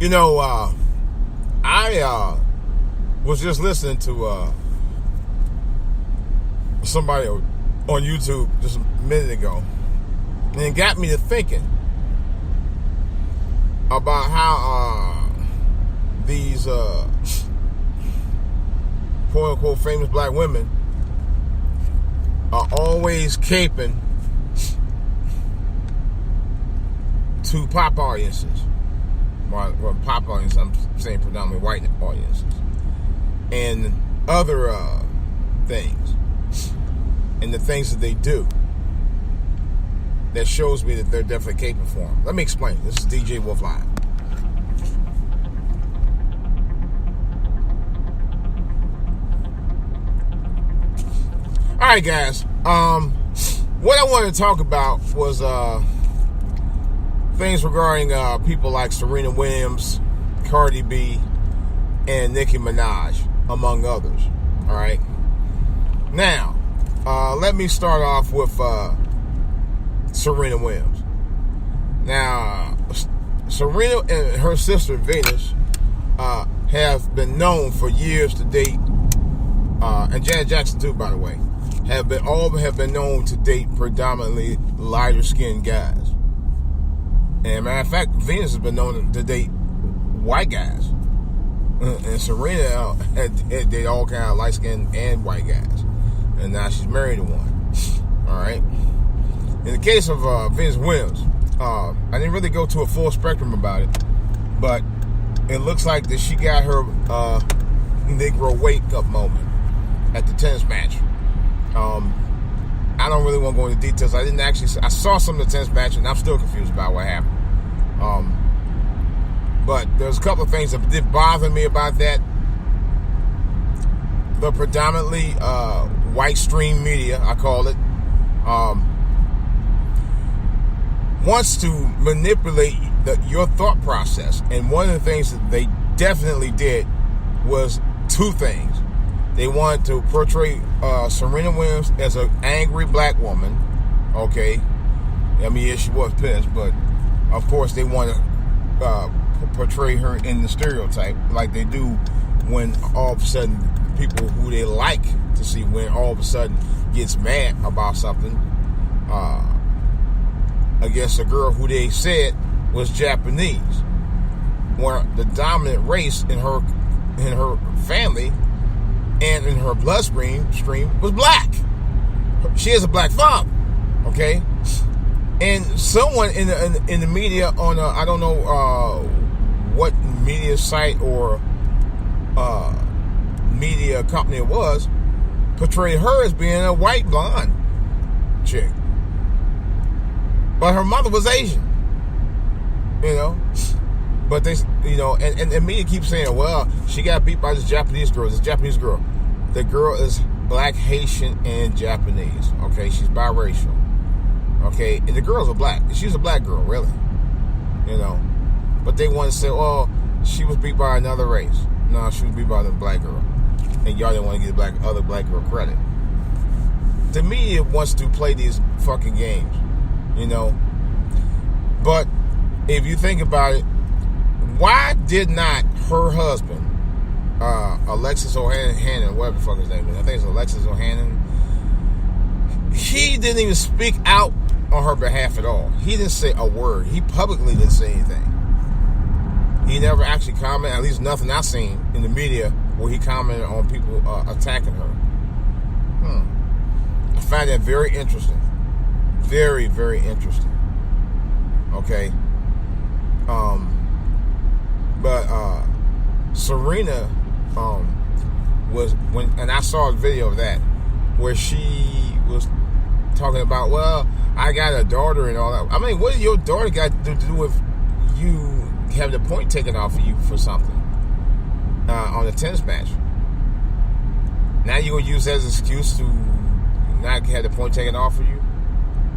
You know, I was just listening to somebody on YouTube just a minute ago, and it got me to thinking about how these quote-unquote famous black women are always caping to pop audiences. Well, pop audiences, I'm saying predominantly white audiences, and other things, and the things that they do that shows me that they're definitely capable for them. Let me explain. This is DJ Wolf Live. All right, guys. What I wanted to talk about was things regarding people like Serena Williams, Cardi B, and Nicki Minaj, among others. All right. Now, let me start off with Serena Williams. Now, Serena and her sister Venus have been known for years to date, and Janet Jackson too, by the way, have been known to date predominantly lighter skinned guys. And matter of fact, Venus has been known to date white guys, and Serena had dated all kind of light skinned and white guys, and now she's married to one. All right. In the case of Venus Williams, I didn't really go to a full spectrum about it, but it looks like that she got her Negro wake up moment at the tennis match. I don't really want to go into details. I saw some of the tennis match, and I'm still confused about what happened. But there's a couple of things that did bother me about that. The predominantly white stream media, I call it, wants to manipulate your thought process. And one of the things that they definitely did was two things. They wanted to portray Serena Williams as an angry black woman. Okay. I mean, yeah, she was pissed, but of course they want to portray her in the stereotype like they do when all of a sudden people who they like to see when all of a sudden gets mad about something against a girl who they said was Japanese, where the dominant race in her family and in her bloodstream was black. She has a black father, okay? And someone in the media on I don't know what media site or media company it was, portrayed her as being a white blonde chick, but her mother was Asian, you know. But they, you know, and the media keeps saying, well, she got beat by this Japanese girl. This Japanese girl. The girl is black, Haitian, and Japanese. Okay, she's biracial. Okay, and the girl's a black. She's a black girl, really. You know, but they want to say, oh, she was beat by another race. No, she was beat by the black girl, and y'all didn't want to give the other black girl credit. The media wants to play these fucking games, you know. But if you think about it, why did not her husband, Alexis O'Hannon, whatever the fuck his name is, I think it's Alexis O'Hannon, he didn't even speak out on her behalf at all. He didn't say a word. He publicly didn't say anything. He never actually commented, at least nothing I've seen in the media where he commented on people attacking her. I find that very interesting. Very, very interesting. Okay. But Serena was and I saw a video of that where she was talking about, well, I got a daughter and all that. I mean, what did your daughter got to do with you having the point taken off of you for something on a tennis match? Now you're gonna use that as an excuse to not have the point taken off of you?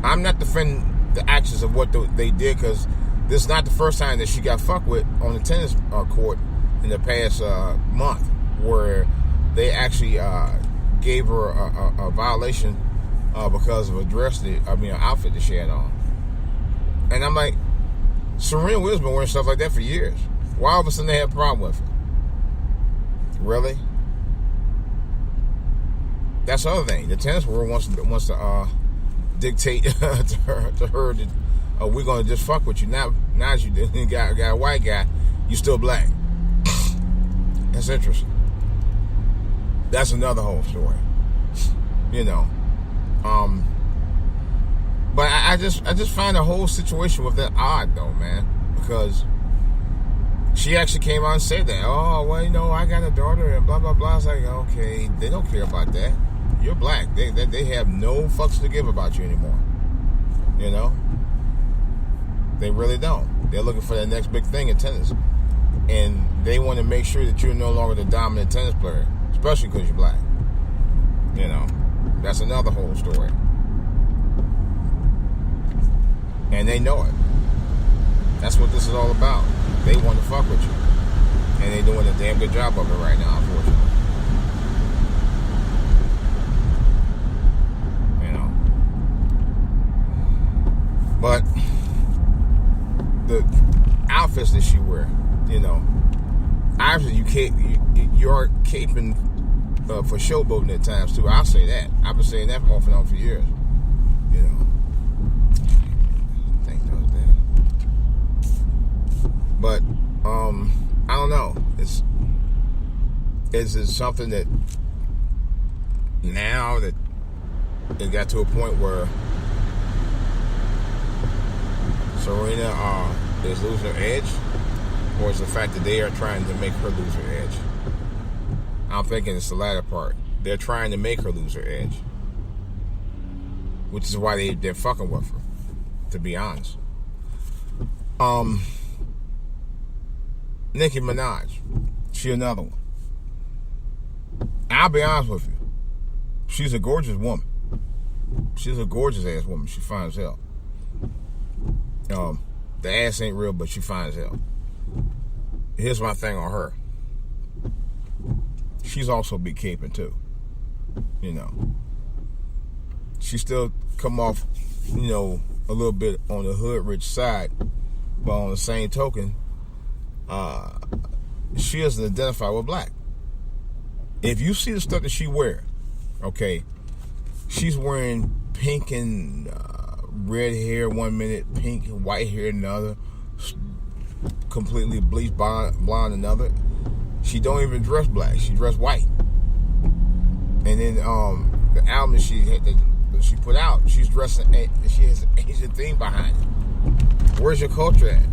I'm not defending the actions of what they did, because this is not the first time that she got fucked with on the tennis court in the past month, where they actually gave her a violation because of an outfit that she had on. And I'm like, Serena Williams been wearing stuff like that for years. Why all of a sudden they have a problem with it? Really? That's the other thing. The tennis world wants to dictate to her that we're gonna just fuck with you. Now that you got a white guy, you still black. That's interesting. That's another whole story. You know. But I just find the whole situation with that odd though, man. Because she actually came out and said that. Oh, well, you know, I got a daughter and blah, blah, blah. I was like, okay, they don't care about that. You're black. They have no fucks to give about you anymore. You know? They really don't. They're looking for that next big thing in tennis. And they want to make sure that you're no longer the dominant tennis player, especially because you're black. You know? That's another whole story. And they know it. That's what this is all about. They want to fuck with you. And they're doing a damn good job of it right now, unfortunately. You know. But the outfits that she wear, you know, obviously you're caping for showboating at times too. I'll say that. I've been saying that off and on for years. You know. I think that was bad. But I don't know. Is it something that now that it got to a point where Serena is losing her edge, or is the fact that they are trying to make her lose her edge? I'm thinking it's the latter part. They're trying to make her lose her edge, which is why they're fucking with her, to be honest. Nicki Minaj, she another one. I'll be honest with you, she's a gorgeous woman. She's a gorgeous ass woman. She fine as hell. The ass ain't real, but she fine as hell. Here's my thing on her. She's also be caping too. You know. She still come off, you know, a little bit on the hood rich side, but on the same token, she doesn't identify with black. If you see the stuff that she wear, okay, she's wearing pink and red hair one minute, pink and white hair another, completely bleached blonde another. She don't even dress black. She dress white. And then the album that she put out, she's dressing. She has an Asian theme behind it. Where's your culture at?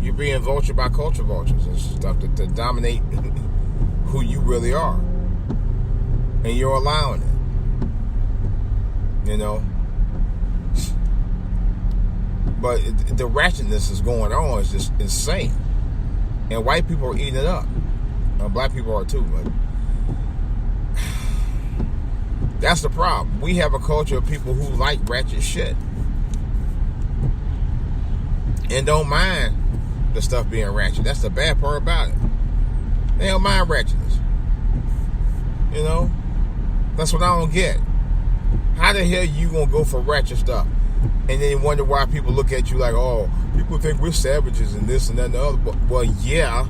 You're being vultured by culture vultures and stuff to dominate who you really are, and you're allowing it. You know. But the ratchetness is going on. It's just insane. And white people are eating it up. Black people are too. But that's the problem. We have a culture of people who like ratchet shit. And don't mind the stuff being ratchet. That's the bad part about it. They don't mind ratchetness. You know? That's what I don't get. How the hell you gonna go for ratchet stuff? And then you wonder why people look at you like, oh, people think we're savages and this and that and the other. But, well, yeah,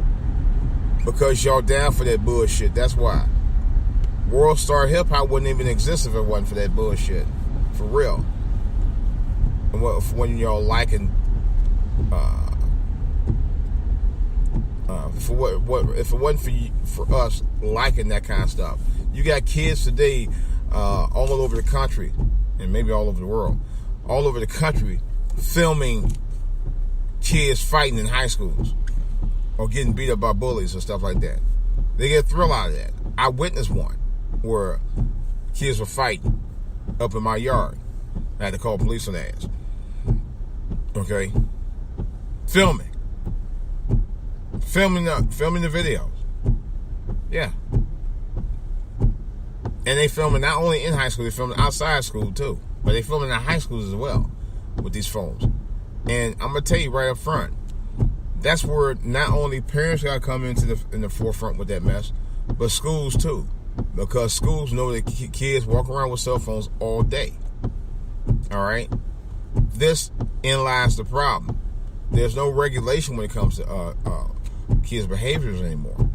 because y'all down for that bullshit. That's why. World Star Hip Hop wouldn't even exist if it wasn't for that bullshit. For real. When y'all liking, if it wasn't for us liking that kind of stuff. You got kids today all over the country, and maybe all over the world, all over the country, filming kids fighting in high schools or getting beat up by bullies and stuff like that. They get a thrill out of that. I witnessed one where kids were fighting up in my yard. I had to call police on their ass. Okay? Filming the videos. Yeah. And they filming not only in high school, they filming outside school too. But they filming in high schools as well with these phones. And I'm gonna tell you right up front, that's where not only parents gotta come in the forefront with that mess, but schools too, because schools know that kids walk around with cell phones all day. All right, this in lies the problem. there's no regulation when it comes to kids' behaviors anymore.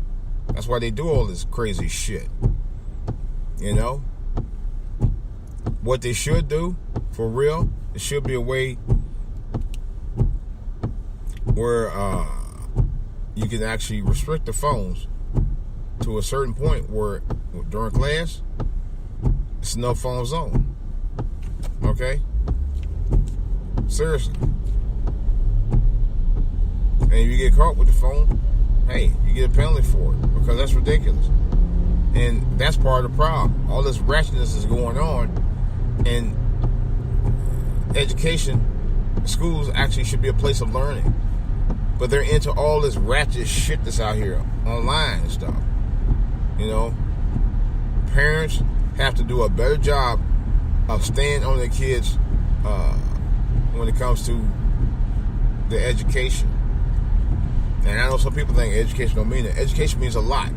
That's why they do all this crazy shit. You know? What they should do, for real, it should be a way where you can actually restrict the phones to a certain point where during class, it's no phone zone. Okay? Seriously. And if you get caught with the phone, hey, you get a penalty for it, because that's ridiculous. And that's part of the problem. All this ratchetness is going on, and education, schools actually should be a place of learning. But they're into all this ratchet shit that's out here online and stuff. You know, parents have to do a better job of staying on their kids when it comes to the education. And I know some people think education don't mean it. Education means a lot.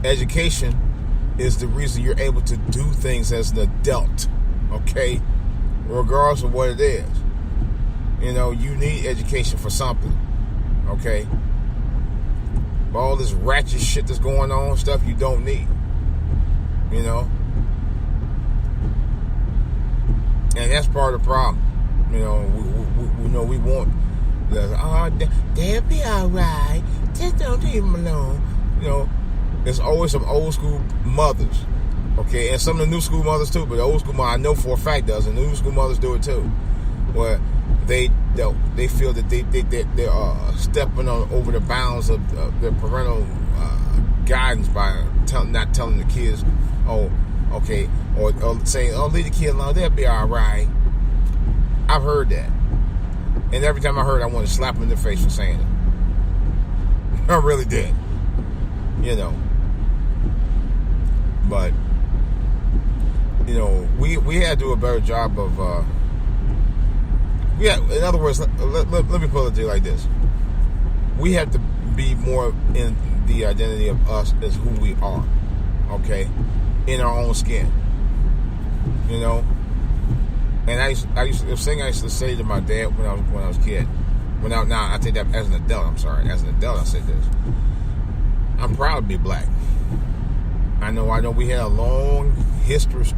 Education is the reason you're able to do things as an adult, okay? Regardless of what it is. You know, you need education for something, okay? But all this ratchet shit that's going on, stuff you don't need, you know? And that's part of the problem. You know, we want, they'll be all right. Just don't leave them alone. You know, there's always some old school mothers, okay? And some of the new school mothers too, but the old school mother, I know for a fact does, and the new school mothers do it too. Where they feel that they're stepping over the bounds of their parental guidance by not telling the kids, oh, okay, or saying, oh, leave the kid alone, they'll be all right. I've heard that, and every time I heard it, I wanted to slap them in the face for saying it. I really did, you know. But you know, we had to do a better job of. In other words, let me put it to you like this. We have to be more in the identity of us as who we are, okay? In our own skin, you know? And I used to say to my dad when I was a kid, now I take that as an adult, I'm sorry. As an adult, I said this. I'm proud to be black. I know we had a long history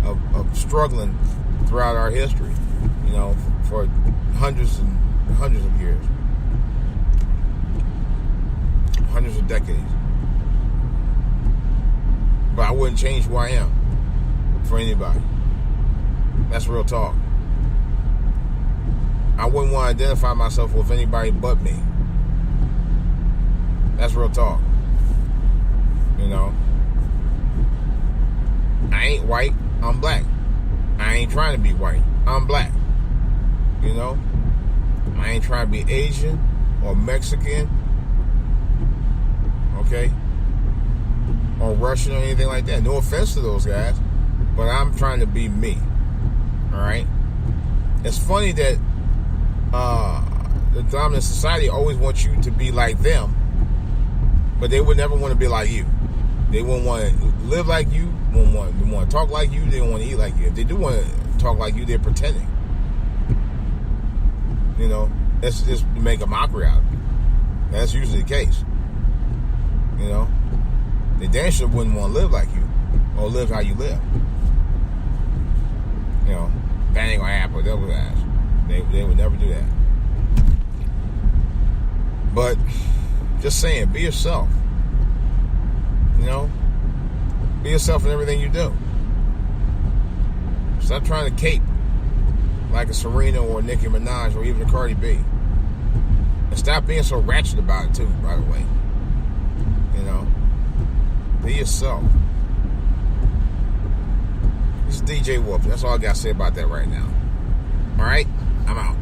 of struggling throughout our history. You know, for hundreds and hundreds of years. Hundreds of decades. But I wouldn't change who I am for anybody. That's real talk. I wouldn't want to identify myself with anybody but me. That's real talk. You know? I ain't white, I'm black. I ain't trying to be white, I'm black. You know, I ain't trying to be Asian or Mexican, okay, or Russian or anything like that. No offense to those guys, but I'm trying to be me. All right. It's funny that the dominant society always wants you to be like them, but they would never want to be like you. They wouldn't want to live like you. Wouldn't want to talk like you. They don't want to eat like you. If they do want to talk like you, they're pretending. You know, that's just to make a mockery out of it. That's usually the case. You know, they damn sure wouldn't want to live like you or live how you live. You know, that ain't gonna happen with those guys. They would never do that. But just saying, be yourself. You know, be yourself in everything you do. Stop trying to cape like a Serena or a Nicki Minaj or even a Cardi B. And stop being so ratchet about it too, by the way. You know? Be yourself. This is DJ Wolf. That's all I got to say about that right now. Alright? I'm out.